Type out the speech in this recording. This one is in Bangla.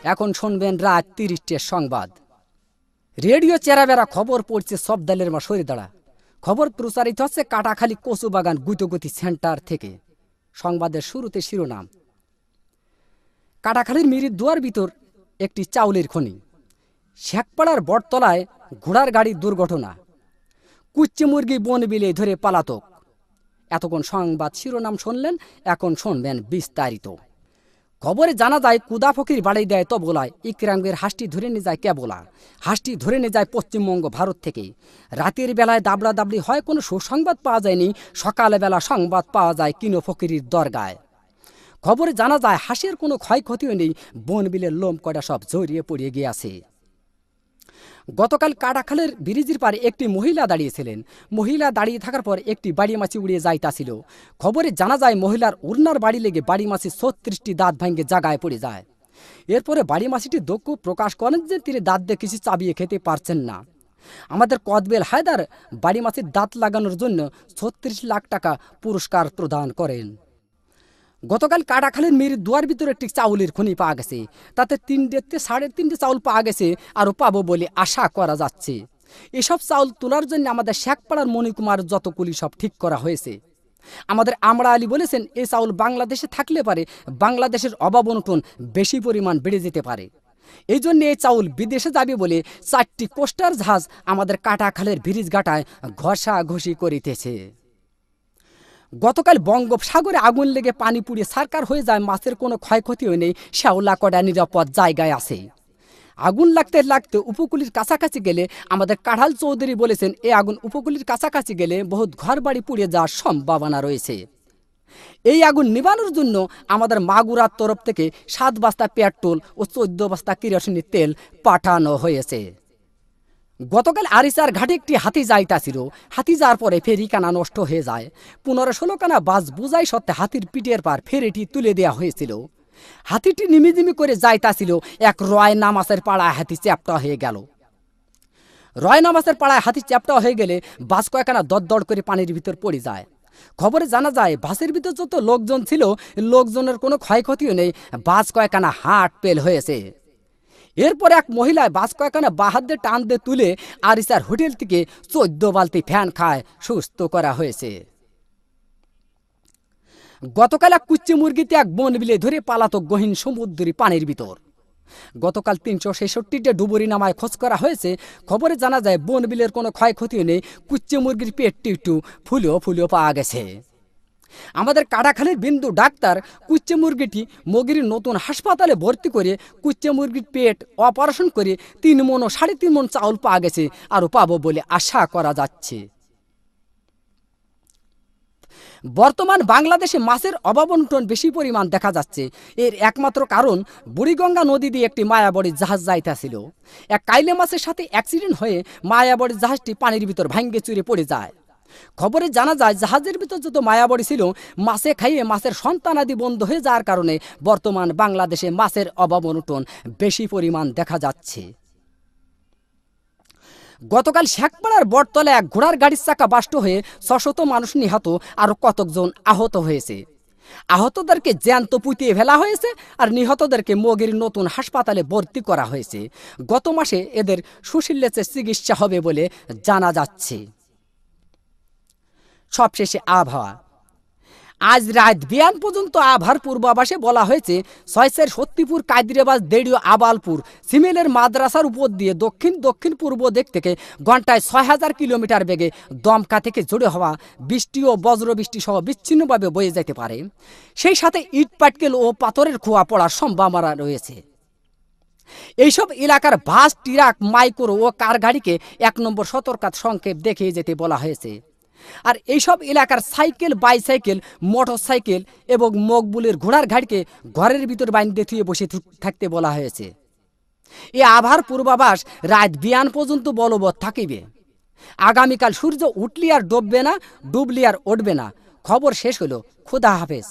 এখন শুনবেন রাত ৩০টার সংবাদ। রেডিও চেরাবেরা খবর পড়ছে সব দলের মা সরে দাঁড়া। খবর প্রচারিত হচ্ছে কাটাখালী কচুবাগান গুতগতি সেন্টার থেকে। সংবাদের শুরুতে শিরোনাম। কাটাখালীর মিরির দুয়ার ভিতর একটি চাউলের খনি। শেখপাড়ার বটতলায় ঘোড়ার গাড়ির দুর্ঘটনা। কুচ্চি মুরগি বন বিলে ধরে পালাতক। এতক্ষণ সংবাদ শিরোনাম শুনলেন, এখন শুনবেন বিস্তারিত। খবরে জানা যায় কুদা ফকির বাড়ি দেয় তবলায়, ইকরামের হাঁসটি ধরে নিয়ে যায় কেবলা। হাঁসটি ধরে নিয়ে যায় পশ্চিমবঙ্গ ভারত থেকে। রাতের বেলায় দাবড়া দাবড়ি হয়, কোনো সুসংবাদ পাওয়া যায়নি। সকালবেলা সংবাদ পাওয়া যায় কিনো ফকিরের দরগায়। খবরে জানা যায় হাঁসের কোনো ক্ষয়ক্ষতিও নেই, বন বিলের লোম কটা সব জড়িয়ে পড়িয়ে গিয়েছে। গতকাল কাটাখালের ব্রিজের পারে একটি মহিলা দাঁড়িয়েছিলেন। মহিলা দাঁড়িয়ে থাকার পর একটি বাড়ি মাছি উড়িয়ে যাইতাছিল। খবরে জানা যায় মহিলার উড়নার বাড়ি লেগে বাড়ি মাছি ৩৬টি দাঁত ভাঙে জায়গায় পড়ে যায়। এরপরে বাড়ি মাছিটি দুঃখ প্রকাশ করেন যে তিনি দাঁত দিয়ে কিছু চাবিয়ে খেতে পারছেন না। আমাদের কদবেল হায়দার বাড়ি মাছির দাঁত লাগানোর জন্য ৩৬ লাখ টাকা পুরস্কার প্রদান করেন। গতকাল কাটাখালীর মিরির দুয়ার ভিতরে একটি চাউলের খনি পাওয়া গেছে। তাতে ৩.৫ চাউল পাওয়া গেছে, আরও পাবো বলে আশা করা যাচ্ছে। এসব চাউল তোলার জন্য আমাদের শেখপাড়ার মণিকুমার যতগুলি সব ঠিক করা হয়েছে। আমাদের আমরা আলী বলেছেন, এই চাউল বাংলাদেশে থাকলে পারে বাংলাদেশের অভাব অনটন বেশি পরিমাণ বেড়ে যেতে পারে। এই জন্য এই চাউল বিদেশে যাবে বলে ৪টি কোস্টার জাহাজ আমাদের কাটাখালের ব্রিজ ঘাটায় ঘষাঘষি করিতেছে। গতকাল বঙ্গোপসাগরে আগুন লেগে পানি পুড়িয়ে ছারকার হয়ে যায়, মাছের কোনো ক্ষয়ক্ষতিও নেই, শ্যাওলা কটা নিরাপদ জায়গায় আছে। আগুন লাগতে লাগতে উপকূলের কাছাকাছি গেলে আমাদের কাঁঠাল চৌধুরী বলেছেন, এই আগুন উপকূলের কাছাকাছি গেলে বহুত ঘর বাড়ি পুড়িয়ে যাওয়ার সম্ভাবনা রয়েছে। এই আগুন নিবানোর জন্য আমাদের মাগুরার তরফ থেকে ৭ বস্তা পেট্রোল ও ১৪ বস্তা কেরোসিনের তেল পাঠানো হয়েছে। গতকাল আরিচার ঘাটে একটি হাতি যাইতাছিল। হাতি যাওয়ার পরে ফেরিখানা নষ্ট হয়ে যায়। ১৫-১৬ খানা বাস বুঝাই সত্ত্বে হাতির পিঠের পার ফেরিটি তুলে দেওয়া হয়েছিল। হাতিটি নিমিজিমি করে যাইতাছিল, এক রয় নামাজের পাড়ায় হাতি চ্যাপ্টা হয়ে গেল। রয় নামাজের পাড়ায় হাতি চ্যাপ্টা হয়ে গেলে বাস কয়েকখানা দরদর করে পানির ভিতর পড়ে যায়। খবরে জানা যায় বাসের ভিতর যত লোকজন ছিল, লোকজনের কোনো ক্ষয়ক্ষতিও নেই, বাস কয়েকখানা হাট পেল হয়েছে। এরপরে এক মহিলায় বাস কয়েকখানা বাহাত দিয়ে টান দিয়ে তুলে আরিচার হোটেল থেকে ১৪ বালতি ফ্যান খায় সুস্থ করা হয়েছে। গতকাল এক কুচ্চি মুরগিতে এক বন বিলে ধরে পালাতক গহীন সমুদ্রী পানির ভিতর। গতকাল ৩৬৬টা ডুবুরি নামায় খোঁজ করা হয়েছে। খবরে জানা যায় বন বিলের কোনো ক্ষয়ক্ষতিও নেই, কুচ্চি মুরগির পেটটি একটু ফুলেও পাওয়া গেছে। আমাদের কাটাখালীর বিন্দু ডাক্তার কুচ্চে মুরগিটি মগির নতুন হাসপাতালে ভর্তি করে কুচ্চে মুরগির পেট অপারেশন করে ৩ মণ ও ৩.৫ মণ চাউল পাওয়া গেছে, আরও পাবো বলে আশা করা যাচ্ছে। বর্তমান বাংলাদেশে মাছের অভাব অনটন বেশি পরিমাণ দেখা যাচ্ছে। এর একমাত্র কারণ বুড়িগঙ্গা নদী দিয়ে একটি মায়াবড়ির জাহাজ যাইতেছিল। এক কাইলে মাছের সাথে অ্যাক্সিডেন্ট হয়ে মায়াবড়ির জাহাজটি পানির ভিতর ভাঙ্গে চুরে পড়ে যায়। খবরে জানা যায় জাহাজের ভিতর যত মায়াবড়ি ছিল, মাছে খাইয়ে মাছের সন্তানাদি বন্ধ হয়ে যাওয়ার কারণে বর্তমান বাংলাদেশে মাছের অভাব অনটন বেশি পরিমাণ দেখা যাচ্ছে। গতকাল শেখপাড়ার বটতলায় এক ঘোড়ার গাড়ির চাকা বাষ্ট হয়ে ৬০০ মানুষ নিহত, আরও কতকজন আহত হয়েছে। আহতদেরকে জ্যান্ত পুঁতিয়ে ফেলা হয়েছে, আর নিহতদেরকে মগির নতুন হাসপাতালে ভর্তি করা হয়েছে। গত মাসে এদের সুশীলের চিকিৎসা হবে বলে জানা যাচ্ছে। সবশেষে আবহাওয়া। আজ রাত বিয়ান পর্যন্ত আবহাওয়ার পূর্বাভাসে বলা হয়েছে, ছয়সের সত্যিপুর, কাদিরাবাজ, দেড়িও, আবালপুর, সিমেলের মাদ্রাসার উপর দিয়ে দক্ষিণ পূর্ব দিক থেকে ঘন্টায় ৬০০০ কিলোমিটার বেগে দমকা থেকে জোরে হওয়া বৃষ্টি ও বজ্রবৃষ্টি সহ বিচ্ছিন্নভাবে বয়ে যেতে পারে। সেই সাথে ইট পাটকেল ও পাথরের খোয়া পড়ার সম্ভাবনা রয়েছে। এইসব এলাকার বাস, ট্রাক, মাইক্রো ও কার গাড়িকে ১ নম্বর সতর্কতা সংকেত দেখিয়ে যেতে বলা হয়েছে। আর এইসব এলাকার সাইকেল, বাইসাইকেল, মোটর সাইকেল এবং মকবুলের ঘোড়ার গাড়িকে ঘরের ভিতর বাইন্ধে থুয়ে বসে থাকতে বলা হয়েছে। এই আবহাওয়ার পূর্বাভাস রাত বিয়ান পর্যন্ত বলবৎ থাকিবে। আগামীকাল সূর্য উঠলি আর ডুববে না, ডুবলি আর উঠবে না। খবর শেষ হলো। খোদা হাফেজ।